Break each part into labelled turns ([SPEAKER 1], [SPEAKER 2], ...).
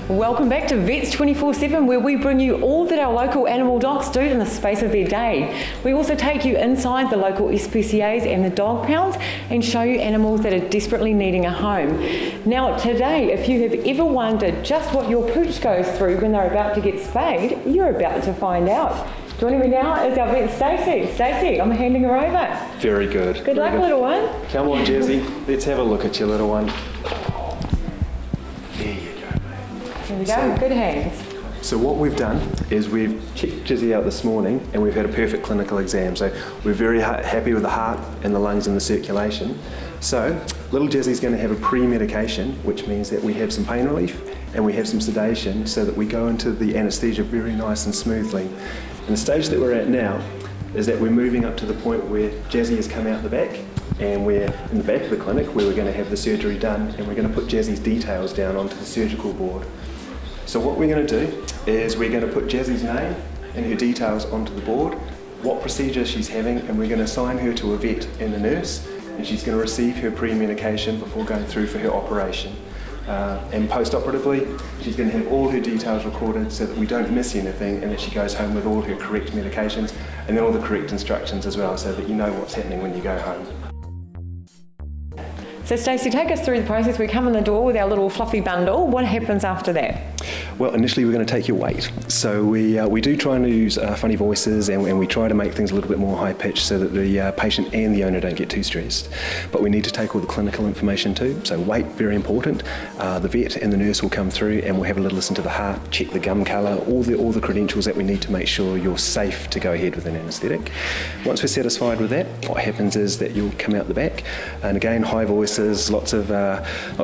[SPEAKER 1] Welcome back to Vets 24/7, where we bring you all that our local animal docs do in the space of their day. We also take you inside the local SPCAs and the dog pounds and show you animals that are desperately needing a home. Now today, if you have ever wondered just what your pooch goes through when they're about to get spayed, you're about to find out. Joining me now is our vet Stacey. Stacey, I'm handing her over.
[SPEAKER 2] Very good.
[SPEAKER 1] Good luck, little one.
[SPEAKER 2] Come on, Jazzy. Let's have a look at your little one. There you go, mate.
[SPEAKER 1] Here we go, good hands.
[SPEAKER 2] So what we've done is we've checked Jazzy out this morning and we've had a perfect clinical exam. So we're very happy with the heart and the lungs and the circulation. So little Jazzy's going to have a pre-medication, which means that we have some pain relief and we have some sedation so that we go into the anaesthesia very nice and smoothly. And the stage that we're at now is that we're moving up to the point where Jazzy has come out the back and we're in the back of the clinic where we're going to have the surgery done, and we're going to put Jazzy's details down onto the surgical board. So what we're going to do is we're going to put Jazzy's name and her details onto the board, what procedure she's having, and we're going to assign her to a vet and a nurse, and she's going to receive her pre-medication before going through for her operation. And post-operatively, she's going to have all her details recorded so that we don't miss anything, and that she goes home with all her correct medications and then all the correct instructions as well, so that you know what's happening when you go home.
[SPEAKER 1] So Stacey, take us through the process. We come in the door with our little fluffy bundle. What happens after that?
[SPEAKER 2] Well, initially we're going to take your weight. So we do try and use funny voices, and we try to make things a little bit more high pitched so that the patient and the owner don't get too stressed. But we need to take all the clinical information too. So weight, very important. The vet and the nurse will come through and we'll have a little listen to the heart, check the gum colour, all the credentials that we need to make sure you're safe to go ahead with an anaesthetic. Once we're satisfied with that, what happens is that you'll come out the back, and again, high voices, lots of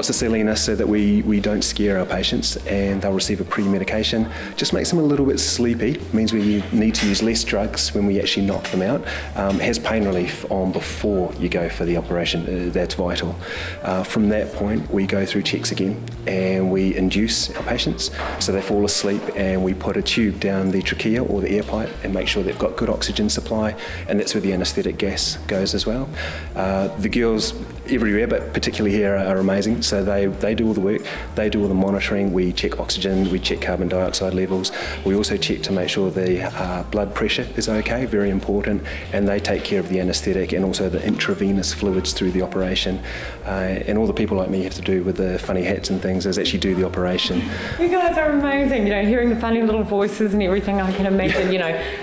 [SPEAKER 2] silliness so that we don't scare our patients, and they'll receive a pre-medication. Just makes them a little bit sleepy, means we need to use less drugs when we actually knock them out. Has pain relief on before you go for the operation, that's vital. From that point we go through checks again and we induce our patients so they fall asleep, and we put a tube down the trachea or the air pipe and make sure they've got good oxygen supply, and that's where the anaesthetic gas goes as well. The girls everywhere, but particularly here, are amazing. So they do all the work, they do all the monitoring. We check oxygen, we check carbon dioxide levels. We also check to make sure the blood pressure is okay, very important, and they take care of the anaesthetic and also the intravenous fluids through the operation. And all the people like me have to do with the funny hats and things is actually do the operation.
[SPEAKER 1] You guys are amazing, hearing the funny little voices and everything. I can imagine,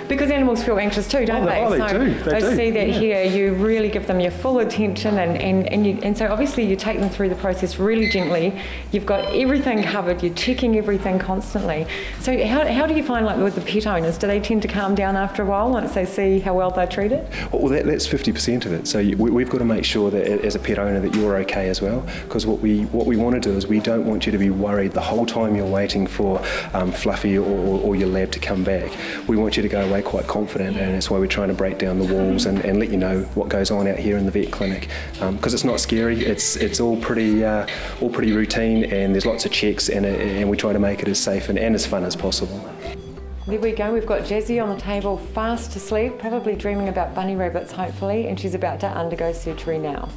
[SPEAKER 1] because animals feel anxious too, don't they?
[SPEAKER 2] They do.
[SPEAKER 1] I see that here. You really give them your full attention, and so obviously you take them through the process really gently. You've got everything covered. You're checking everything constantly. So how do you find, like with the pet owners, do they tend to calm down after a while once they see how well they're treated?
[SPEAKER 2] Well, that's 50% of it. So we've got to make sure that as a pet owner that you're okay as well, because what we want to do is we don't want you to be worried the whole time you're waiting for Fluffy or your lab to come back. We want you to go away quite confident, and that's why we're trying to break down the walls and let you know what goes on out here in the vet clinic, because it's not scary. It's all pretty routine, and there's lots of checks, and we try to make it as safe and as fun as possible.
[SPEAKER 1] There we go, we've got Jazzy on the table, fast asleep, probably dreaming about bunny rabbits hopefully, and she's about to undergo surgery now.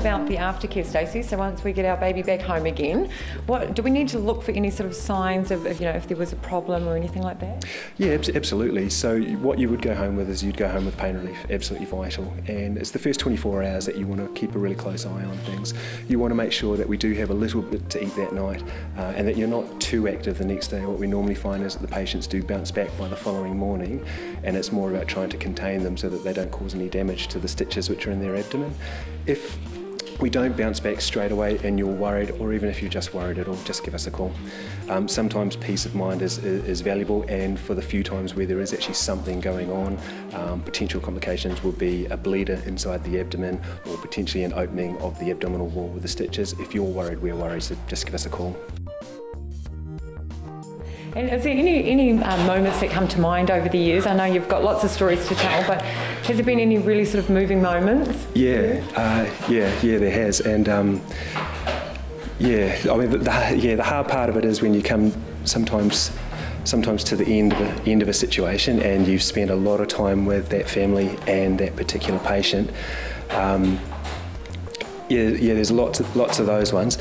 [SPEAKER 1] about the aftercare, Stacey. So once we get our baby back home again, what do we need to look for? Any sort of signs of if there was a problem or anything like that?
[SPEAKER 2] Yeah, absolutely. So what you would go home with is you'd go home with pain relief, absolutely vital. And it's the first 24 hours that you want to keep a really close eye on things. You want to make sure that we do have a little bit to eat that night and that you're not too active the next day. What we normally find is that the patients do bounce back by the following morning, and it's more about trying to contain them so that they don't cause any damage to the stitches which are in their abdomen. If we don't bounce back straight away and you're worried, or even if you're just worried at all, just give us a call. Sometimes peace of mind is valuable, and for the few times where there is actually something going on, potential complications will be a bleeder inside the abdomen or potentially an opening of the abdominal wall with the stitches. If you're worried, we're worried, so just give us a call.
[SPEAKER 1] And is there any moments that come to mind over the years? I know you've got lots of stories to tell, but has there been any really sort of moving moments?
[SPEAKER 2] Yeah, there has. And I mean, the hard part of it is when you come sometimes to the end of a situation and you've spent a lot of time with that family and that particular patient. There's lots of those ones.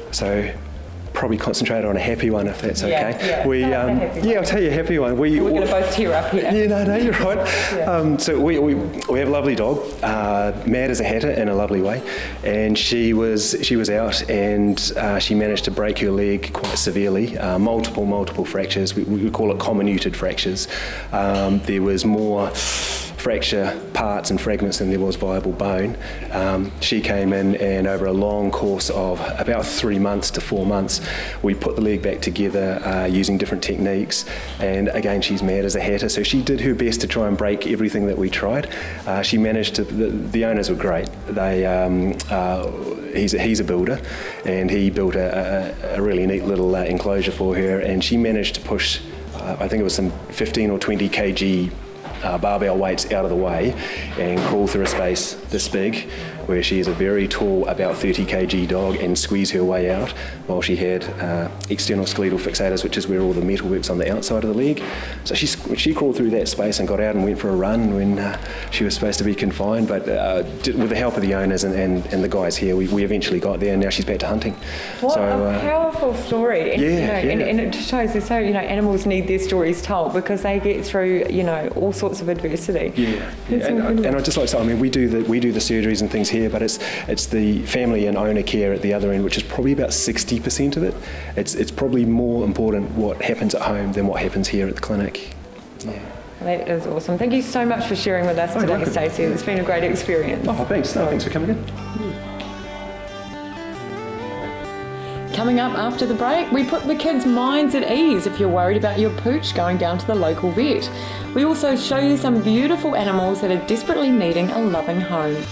[SPEAKER 2] So probably concentrate on a happy one if that's okay. I'll tell you a happy one. We're
[SPEAKER 1] going to both tear up here.
[SPEAKER 2] Yeah, no, you're right. Yeah. So we have a lovely dog, mad as a hatter in a lovely way, and she was out and she managed to break her leg quite severely, multiple fractures. We call it comminuted fractures. There was more fracture parts and fragments than there was viable bone. She came in, and over a long course of about 3 months to 4 months, we put the leg back together using different techniques, and again she's mad as a hatter, so she did her best to try and break everything that we tried. She managed to, the owners were great. They he's a builder, and he built a really neat little enclosure for her, and she managed to push I think it was some 15 or 20 kg barbell weights out of the way and crawl through a space this big, where she is a very tall, about 30 kg dog, and squeeze her way out while she had external skeletal fixators, which is where all the metal works on the outside of the leg. So she crawled through that space and got out and went for a run when she was supposed to be confined, but with the help of the owners and the guys here, we eventually got there, and now she's back to hunting.
[SPEAKER 1] What a powerful story. And it just shows that animals need their stories told, because they get through all sorts of adversity. And
[SPEAKER 2] I'd just like to say, I mean, we do the surgeries and things here, but it's the family and owner care at the other end, which is probably about 60% of it. It's probably more important what happens at home than what happens here at the clinic. Yeah.
[SPEAKER 1] That is awesome. Thank you so much for sharing with us today, Stacey. It's been a great experience.
[SPEAKER 2] Oh, thanks. Thanks for coming in.
[SPEAKER 1] Coming up after the break, we put the kids' minds at ease if you're worried about your pooch going down to the local vet. We also show you some beautiful animals that are desperately needing a loving home.